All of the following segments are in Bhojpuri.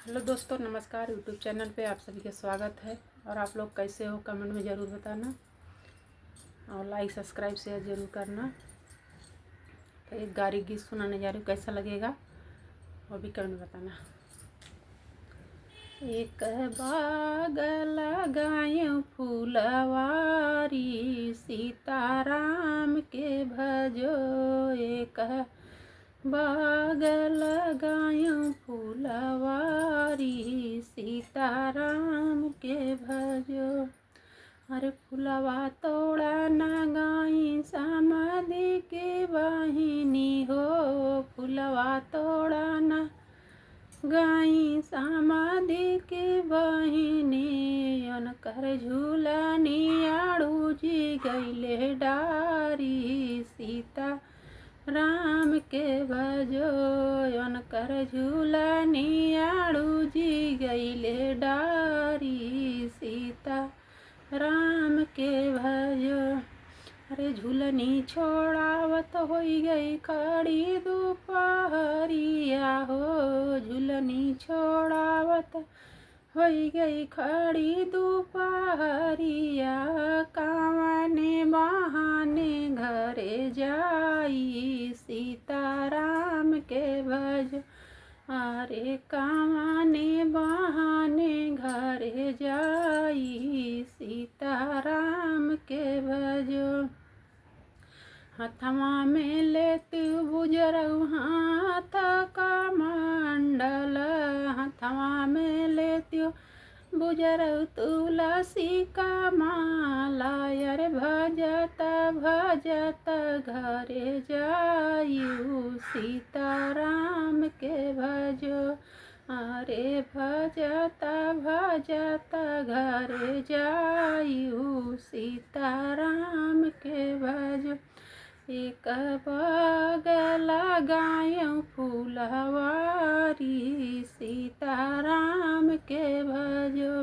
हेलो दोस्तों, नमस्कार। यूट्यूब चैनल पे आप सभी का स्वागत है। और आप लोग कैसे हो कमेंट में ज़रूर बताना और लाइक सब्सक्राइब शेयर ज़रूर करना। तो एक गारी गीत सुनाने जा रही हूँ, कैसा लगेगा वो भी कमेंट में बताना। एक बाग लगायूं फूलवारी, सीताराम के भजो। एक बाग लगायूं फूलवारी, सीताराम के भजो। अरे फुलवा तोड़ा ना गाई समाधि के वाहिनी हो, फुलवा तोड़ा ना गाई समाधि के बहिनी। अनकर झूलनी आड़ू जी गईले डारी, सीता राम के भजो। अनकर झूलनी आड़ू जी गईले डारी, सीता राम के भजो। अरे झूलनी छोड़ावत होई गई खड़ी दोपहरिया हो, झूलनी छोड़ावत होई गई खड़ी दोपहरिया। कावने बहाने घरे जाई, सीताराम के भज। अरे कावने बहाने घरे जाई, सीताराम के भजो। हथवा में लेती बुजरऊ हाथ का मंडल, हथवा में लेती बुजरऊ तुलसी का माला। अरे भजत भजत घरे जायू, सीताराम के भजो। अरे भजत भजत घरे जायू, सीताराम के भजो। एक बाग लगायूं फूलवारी, सीताराम के भजो।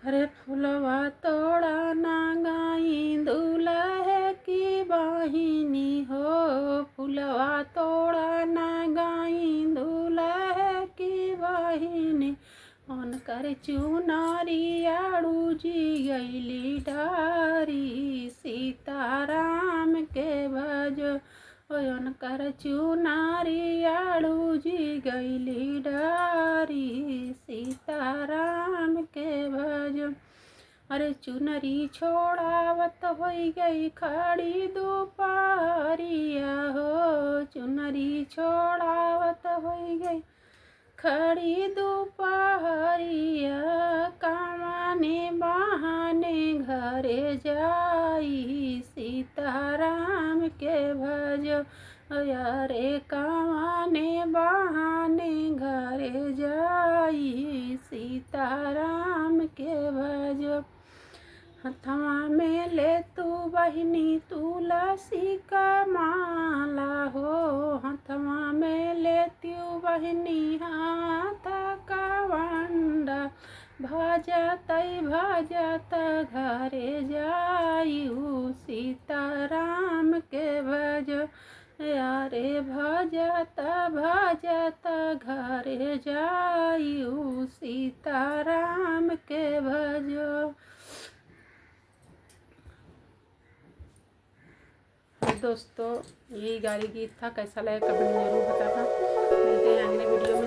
अरे फुलवा तोड़ा ना गाई दूल्हे की बहिनी हो, फुलवा तोड़ा ना गाई दूल्हे की बहिनी। उनकर चुनारी आड़ू जी गईली डारी, सीताराम के भजो। उनकर चुनारी आड़ू जी गईली डारी, सीताराम के भजो। अरे चुनरी छोड़ावत होई गई खड़ी दोपहरिया हो, चुनरी छोड़ावत होई गई खड़ी दोपहरिया। कावने बहाने घरे जाई, सीताराम के भजो। अरे कावने बहाने घरे जाई, सीताराम के भजो। हथवा में ले तू बहिनी तुलसी का माला हो, हथवा में लेती बहिनी हाथ का वंडा। भजत भजत घरे जायू, सीताराम के भजो। अरे भजत भजत घरे जायू, सीताराम के भजो। दोस्तों, यही गाली गीत था, कैसा लगा कमेंट में जरूर बताना। मिलते हैं अगले वीडियो में।